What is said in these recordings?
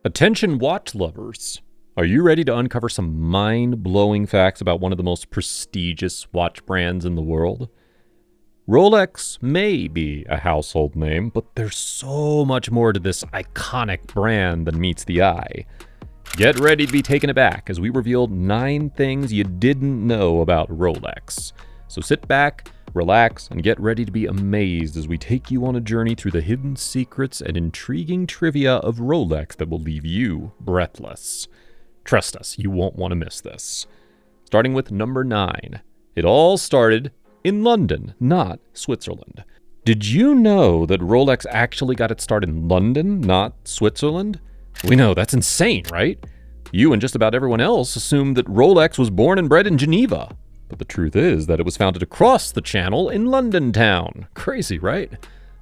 Attention watch lovers. Are you ready to uncover some mind-blowing facts about one of the most prestigious watch brands in the world? Rolex may be a household name, but there's so much more to this iconic brand than meets the eye. Get ready to be taken aback as we reveal 9 things you didn't know about Rolex. So sit back, relax, and get ready to be amazed as we take you on a journey through the hidden secrets and intriguing trivia of Rolex that will leave you breathless. Trust us, you won't want to miss this. Starting with number 9. It all started in London, not Switzerland. Did you know that Rolex actually got its start in London, not Switzerland? We know, that's insane, right? You and just about everyone else assumed that Rolex was born and bred in Geneva. But the truth is that it was founded across the channel in London town. Crazy, right?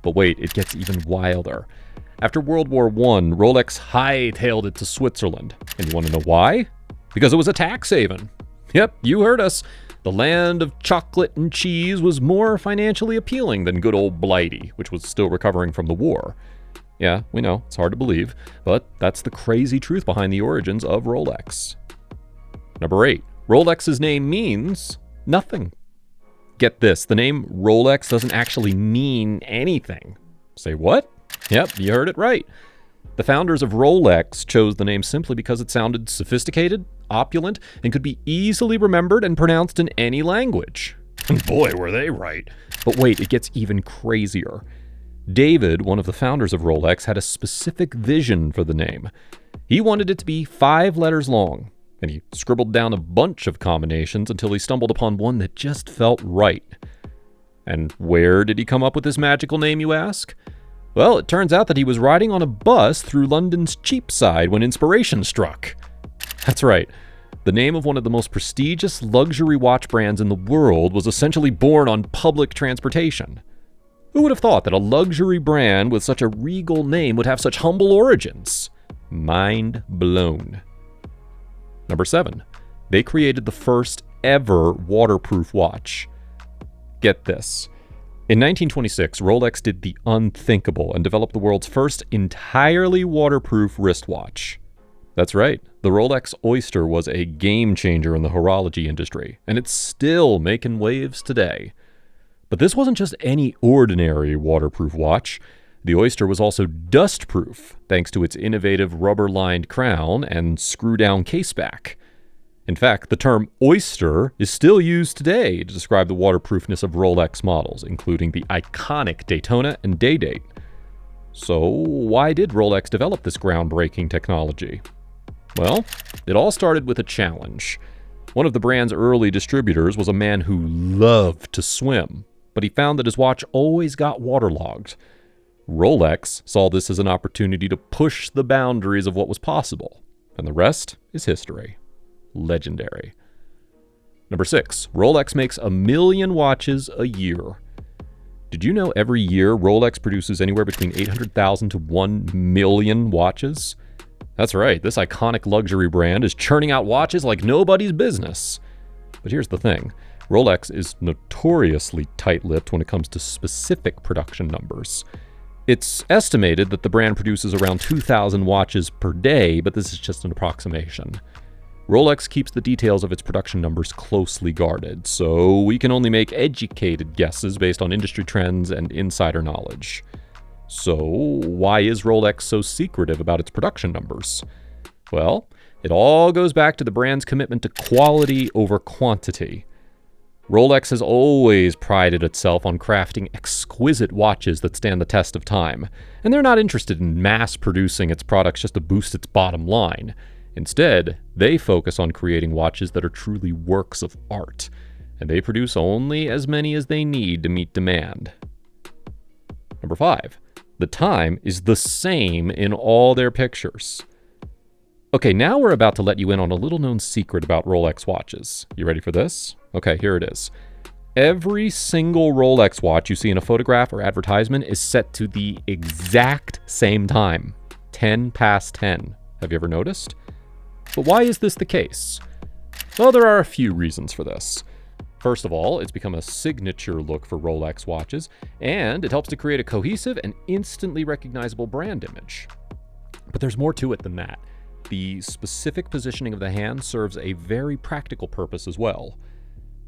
But wait, it gets even wilder. After World War I, Rolex hightailed it to Switzerland. And you want to know why? Because it was a tax haven. Yep, you heard us. The land of chocolate and cheese was more financially appealing than good old Blighty, which was still recovering from the war. Yeah, we know, it's hard to believe, but that's the crazy truth behind the origins of Rolex. Number 8. Rolex's name means nothing. Get this, the name Rolex doesn't actually mean anything. Say what? Yep, you heard it right. The founders of Rolex chose the name simply because it sounded sophisticated, opulent, and could be easily remembered and pronounced in any language. And boy, were they right. But wait, it gets even crazier. David, one of the founders of Rolex, had a specific vision for the name. He wanted it to be 5 letters long, and he scribbled down a bunch of combinations until he stumbled upon one that just felt right. And where did he come up with this magical name, you ask? Well, it turns out that he was riding on a bus through London's Cheapside when inspiration struck. That's right. The name of one of the most prestigious luxury watch brands in the world was essentially born on public transportation. Who would have thought that a luxury brand with such a regal name would have such humble origins? Mind blown. Number 7. They created the first ever waterproof watch. Get this. In 1926, Rolex did the unthinkable and developed the world's first entirely waterproof wristwatch. That's right, the Rolex Oyster was a game changer in the horology industry, and it's still making waves today. But this wasn't just any ordinary waterproof watch. The Oyster was also dustproof, thanks to its innovative rubber-lined crown and screw-down caseback. In fact, the term Oyster is still used today to describe the waterproofness of Rolex models, including the iconic Daytona and Day-Date. So, why did Rolex develop this groundbreaking technology? Well, it all started with a challenge. One of the brand's early distributors was a man who loved to swim, but he found that his watch always got waterlogged. Rolex saw this as an opportunity to push the boundaries of what was possible, and the rest is history. Legendary. Number 6. Rolex makes 1 million watches a year. Did you know every year Rolex produces anywhere between 800,000 to 1 million watches? That's right, this iconic luxury brand is churning out watches like nobody's business. But here's the thing. Rolex is notoriously tight-lipped when it comes to specific production numbers. It's estimated that the brand produces around 2,000 watches per day, but this is just an approximation. Rolex keeps the details of its production numbers closely guarded, so we can only make educated guesses based on industry trends and insider knowledge. So, why is Rolex so secretive about its production numbers? Well, it all goes back to the brand's commitment to quality over quantity. Rolex has always prided itself on crafting exquisite watches that stand the test of time, and they're not interested in mass-producing its products just to boost its bottom line. Instead, they focus on creating watches that are truly works of art, and they produce only as many as they need to meet demand. Number 5. The time is the same in all their pictures. Okay, now we're about to let you in on a little-known secret about Rolex watches. You ready for this? Okay, here it is. Every single Rolex watch you see in a photograph or advertisement is set to the exact same time, 10 past 10. Have you ever noticed? But why is this the case? Well, there are a few reasons for this. First of all, it's become a signature look for Rolex watches, and it helps to create a cohesive and instantly recognizable brand image. But there's more to it than that. The specific positioning of the hand serves a very practical purpose as well.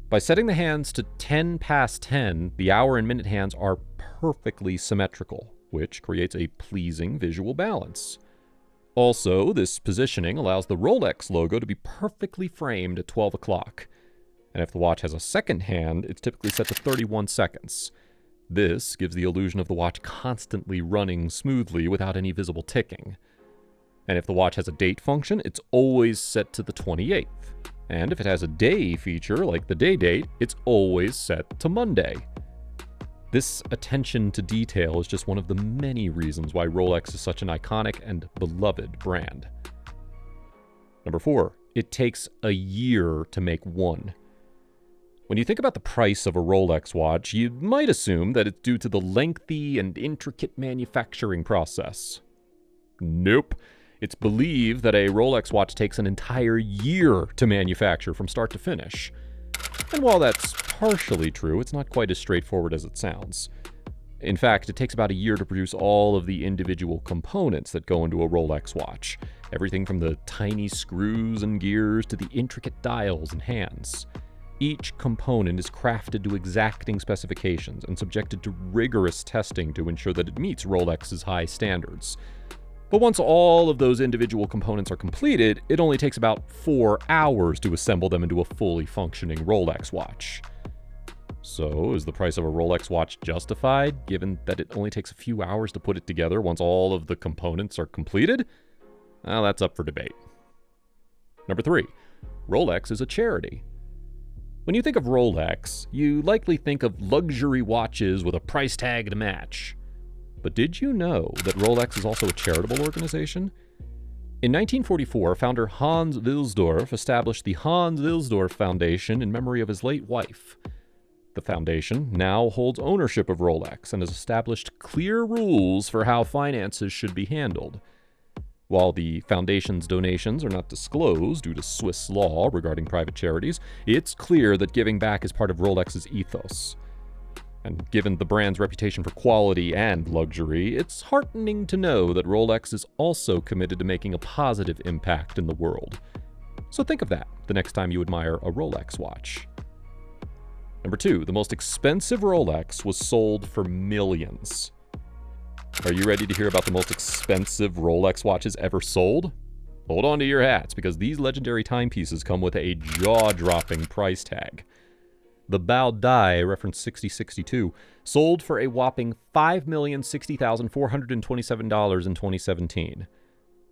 By setting the hands to 10 past 10, the hour and minute hands are perfectly symmetrical, which creates a pleasing visual balance. Also, this positioning allows the Rolex logo to be perfectly framed at 12 o'clock. And if the watch has a second hand, it's typically set to 31 seconds. This gives the illusion of the watch constantly running smoothly without any visible ticking. And if the watch has a date function, it's always set to the 28th. And if it has a day feature, like the day date, it's always set to Monday. This attention to detail is just one of the many reasons why Rolex is such an iconic and beloved brand. Number 4, it takes a year to make one. When you think about the price of a Rolex watch, you might assume that it's due to the lengthy and intricate manufacturing process. Nope. It's believed that a Rolex watch takes an entire year to manufacture from start to finish. And while that's partially true, it's not quite as straightforward as it sounds. In fact, it takes about a year to produce all of the individual components that go into a Rolex watch. Everything from the tiny screws and gears to the intricate dials and hands. Each component is crafted to exacting specifications and subjected to rigorous testing to ensure that it meets Rolex's high standards. But once all of those individual components are completed, it only takes about 4 hours to assemble them into a fully functioning Rolex watch. So, is the price of a Rolex watch justified, given that it only takes a few hours to put it together once all of the components are completed? Well, that's up for debate. Number 3, Rolex is a charity. When you think of Rolex, you likely think of luxury watches with a price tag to match. But did you know that Rolex is also a charitable organization? In 1944, founder Hans Wilsdorf established the Hans Wilsdorf Foundation in memory of his late wife. The foundation now holds ownership of Rolex and has established clear rules for how finances should be handled. While the foundation's donations are not disclosed due to Swiss law regarding private charities, it's clear that giving back is part of Rolex's ethos. And given the brand's reputation for quality and luxury, it's heartening to know that Rolex is also committed to making a positive impact in the world. So think of that the next time you admire a Rolex watch. Number 2, the most expensive Rolex was sold for millions. Are you ready to hear about the most expensive Rolex watches ever sold? Hold on to your hats, because these legendary timepieces come with a jaw-dropping price tag. The Bao Dai, reference 6062, sold for a whopping $5,060,427 in 2017.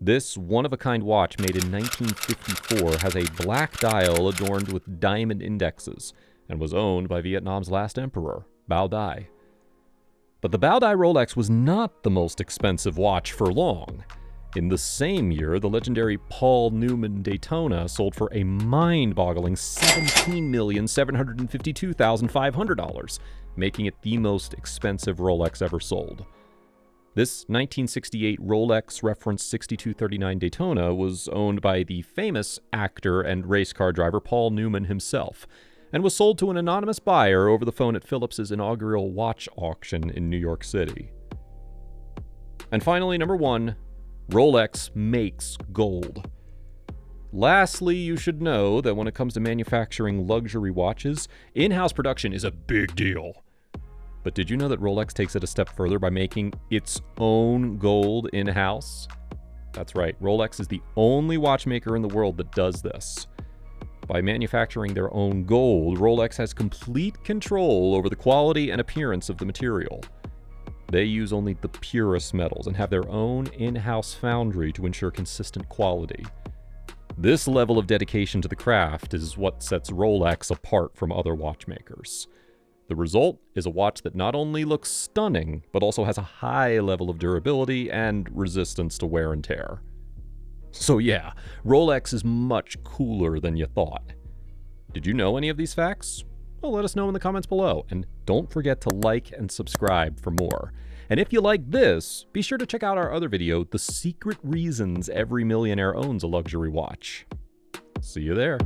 This one-of-a-kind watch made in 1954 has a black dial adorned with diamond indexes and was owned by Vietnam's last emperor, Bao Dai. But the Bao Dai Rolex was not the most expensive watch for long. In the same year, the legendary Paul Newman Daytona sold for a mind-boggling $17,752,500, making it the most expensive Rolex ever sold. This 1968 Rolex reference 6239 Daytona was owned by the famous actor and race car driver Paul Newman himself, and was sold to an anonymous buyer over the phone at Phillips's inaugural watch auction in New York City. And finally, number 1, Rolex makes gold. Lastly, you should know that when it comes to manufacturing luxury watches, in-house production is a big deal. But did you know that Rolex takes it a step further by making its own gold in-house? That's right, Rolex is the only watchmaker in the world that does this. By manufacturing their own gold, Rolex has complete control over the quality and appearance of the material. They use only the purest metals and have their own in-house foundry to ensure consistent quality. This level of dedication to the craft is what sets Rolex apart from other watchmakers. The result is a watch that not only looks stunning, but also has a high level of durability and resistance to wear and tear. So yeah, Rolex is much cooler than you thought. Did you know any of these facts? Well, let us know in the comments below, and don't forget to like and subscribe for more. And if you like this, be sure to check out our other video, The Secret Reasons Every Millionaire Owns a Luxury Watch. See you there.